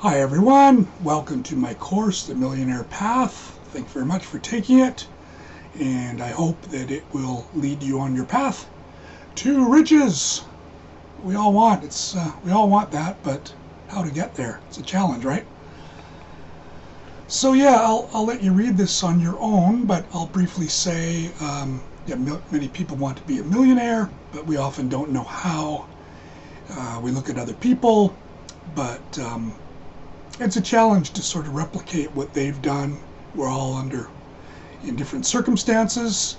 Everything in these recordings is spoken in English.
Hi everyone, welcome to my course, The Millionaire Path. Thank you very much for taking it, and I hope that it will lead you on your path to riches. We all want that, but how to get there? It's a challenge, right? So yeah, I'll let you read this on your own, but I'll briefly say, many people want to be a millionaire, but we often don't know how. We look at other people, but it's a challenge to sort of replicate what they've done. We're all in different circumstances,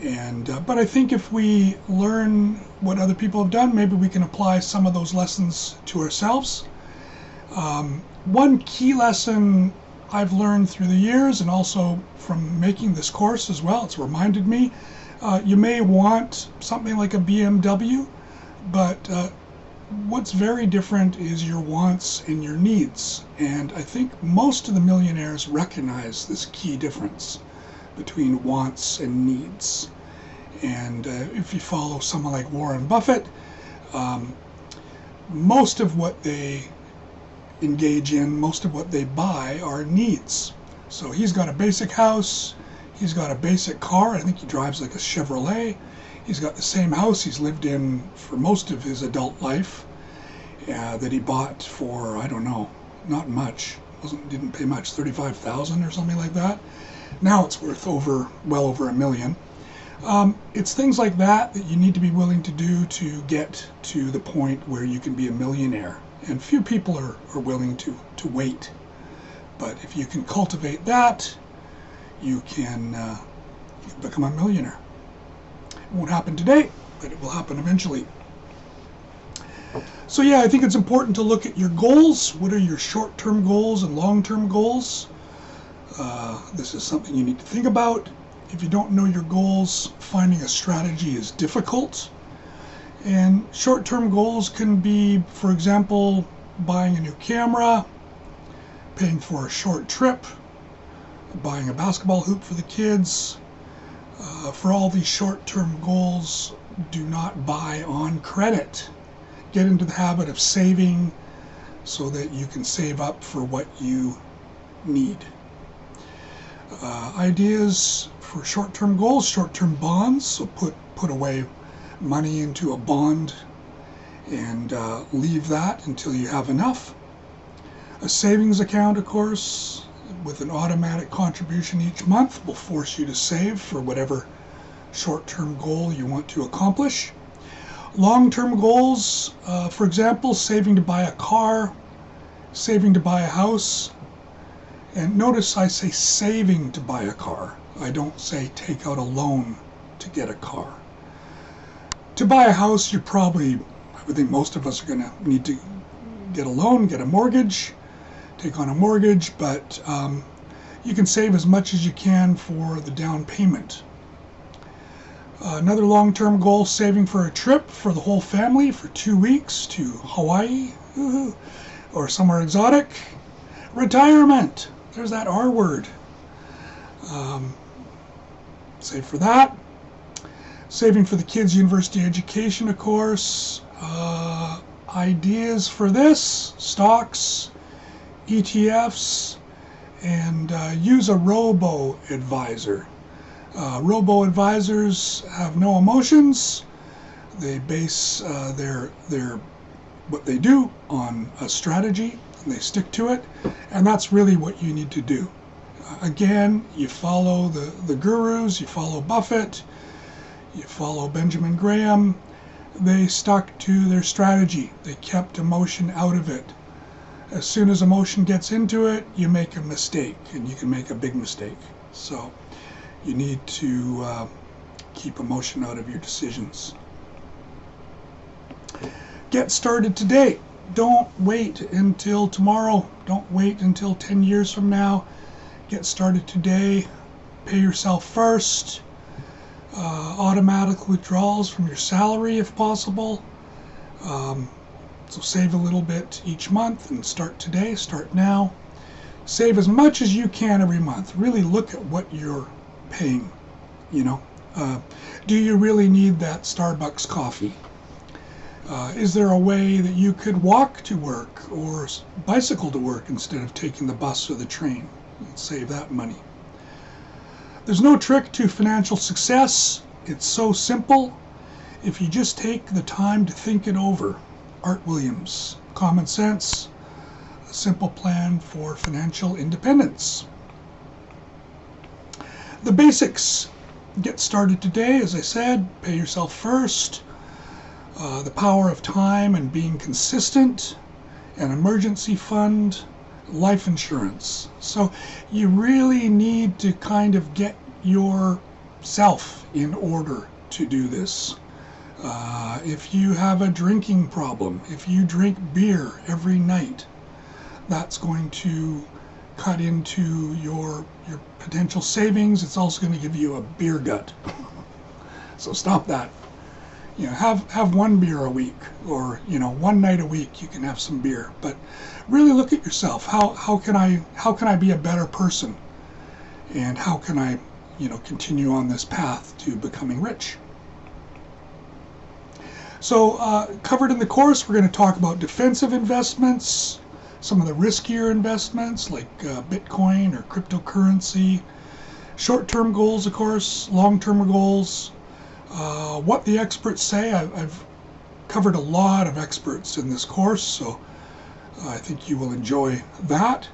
but I think if we learn what other people have done, maybe we can apply some of those lessons to ourselves. One key lesson I've learned through the years, and also from making this course as well, it's reminded me, you may want something like a BMW, but what's very different is your wants and your needs. And I think most of the millionaires recognize this key difference between wants and needs. And if you follow someone like Warren Buffett, most of what they engage in, most of what they buy are needs. So he's got a basic house, he's got a basic car, I think he drives like a Chevrolet. He's got the same house he's lived in for most of his adult life, that he bought for, I don't know, not much. Didn't pay much, $35,000 or something like that. Now it's worth well over $1 million. It's things like that that you need to be willing to do to get to the point where you can be a millionaire. And few people are willing to wait. But if you can cultivate that, you can become a millionaire. It won't happen today, but it will happen eventually. So yeah, I think it's important to look at your goals. What are your short-term goals and long-term goals? This is something you need to think about. If you don't know your goals, finding a strategy is difficult. And short-term goals can be, for example, buying a new camera, paying for a short trip, buying a basketball hoop for the kids. For all these short-term goals, do not buy on credit. Get into the habit of saving so that you can save up for what you need. Ideas for short-term goals, short-term bonds. So put away money into a bond and leave that until you have enough. A savings account, of course, with an automatic contribution each month will force you to save for whatever short-term goal you want to accomplish. Long-term goals, for example, saving to buy a car, saving to buy a house. And notice I say saving to buy a car. I don't say take out a loan to get a car. To buy a house, I would think most of us are going to need to get a loan, get a mortgage, take on a mortgage, but you can save as much as you can for the down payment. Another long-term goal, saving for a trip for the whole family for 2 weeks to Hawaii or somewhere exotic. Retirement, there's that R word. Save for that. Saving for the kids' university education, of course. Ideas for this, stocks, ETFs, and use a robo-advisor. Robo-advisors have no emotions. They base what they do on a strategy, and they stick to it, and that's really what you need to do. Again, you follow the gurus, you follow Buffett, you follow Benjamin Graham. They stuck to their strategy. They kept emotion out of it. As soon as emotion gets into it, you make a mistake, and you can make a big mistake. So you need to keep emotion out of your decisions. Get started today. Don't wait until tomorrow. Don't wait until 10 years from now. Get started today. Pay yourself first. Automatic withdrawals from your salary if possible. So save a little bit each month and start today. Start now. Save as much as you can every month. Really look at what you're paying. Do you really need that Starbucks coffee? Is there a way that you could walk to work or bicycle to work instead of taking the bus or the train and save that money? There's no trick to financial success. It's so simple if you just take the time to think it over. Art Williams, Common Sense, a simple plan for financial independence. The basics. Get started today, as I said. Pay yourself first. The power of time and being consistent. An emergency fund. Life insurance. So you really need to kind of get yourself in order to do this. If you have a drinking problem, if you drink beer every night, that's going to cut into your potential savings. It's also going to give you a beer gut. So stop that. Have one beer a week, or one night a week you can have some beer. But really look at yourself. How can I be a better person? And how can I continue on this path to becoming rich? So covered in the course, we're going to talk about defensive investments, some of the riskier investments like Bitcoin or cryptocurrency, short-term goals, of course, long-term goals, what the experts say. I've covered a lot of experts in this course, so I think you will enjoy that.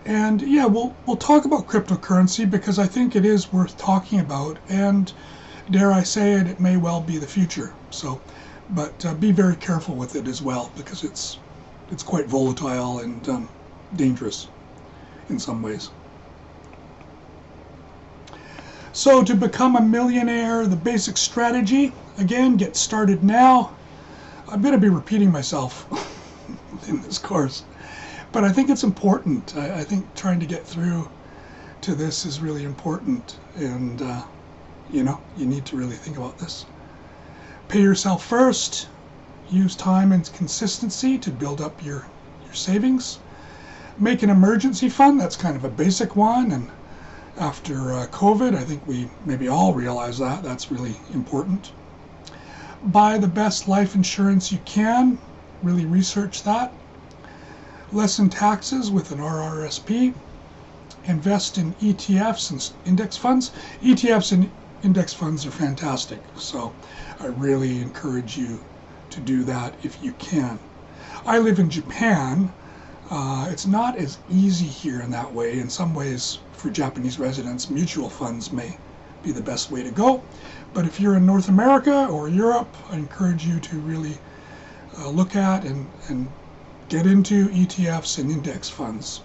And yeah, we'll talk about cryptocurrency because I think it is worth talking about, and dare I say it, it may well be the future. So, but be very careful with it as well, because it's quite volatile and dangerous in some ways. So to become a millionaire, the basic strategy, again, get started now. I'm going to be repeating myself in this course, but I think it's important. I think trying to get through to this is really important, and you need to really think about this. Pay yourself first. Use time and consistency to build up your savings. Make an emergency fund. That's kind of a basic one, and after COVID, I think we maybe all realize that that's really important. Buy the best life insurance you can. Really research that. Lessen taxes with an RRSP. Invest in ETFs and index funds. ETFs and index funds are fantastic, so I really encourage you to do that if you can. I live in Japan. It's not as easy here in that way. In some ways, for Japanese residents, mutual funds may be the best way to go. But if you're in North America or Europe, I encourage you to really look at and get into ETFs and index funds.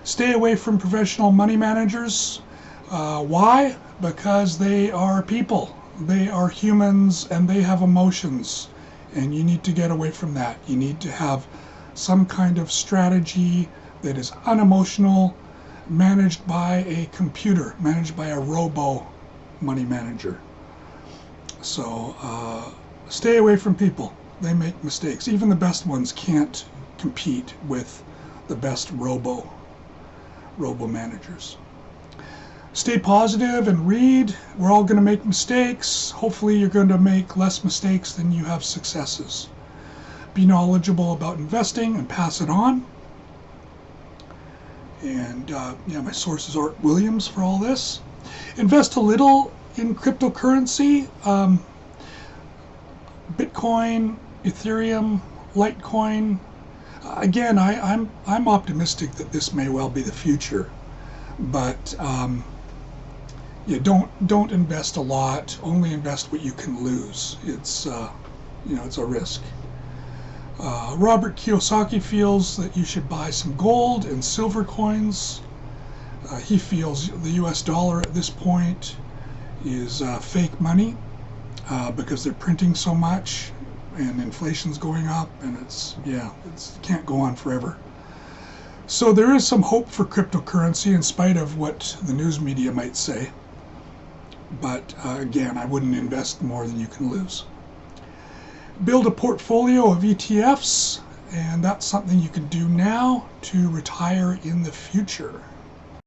Stay away from professional money managers. Why? Because they are people. They are humans, and they have emotions, and you need to get away from that. You need to have some kind of strategy that is unemotional, managed by a computer, managed by a robo money manager. So stay away from people. They make mistakes. Even the best ones can't compete with the best robo managers. Stay positive and read. We're all going to make mistakes. Hopefully you're going to make less mistakes than you have successes. Be knowledgeable about investing and pass it on. And my source is Art Williams for all this. Invest a little in cryptocurrency. Bitcoin, Ethereum, Litecoin. Again, I'm optimistic that this may well be the future, but don't invest a lot. Only invest what you can lose. It's it's a risk. Robert Kiyosaki feels that you should buy some gold and silver coins. He feels the US dollar at this point is fake money because they're printing so much and inflation's going up, and it can't go on forever. So there is some hope for cryptocurrency in spite of what the news media might say. But again, I wouldn't invest more than you can lose. Build a portfolio of ETFs, and that's something you can do now to retire in the future.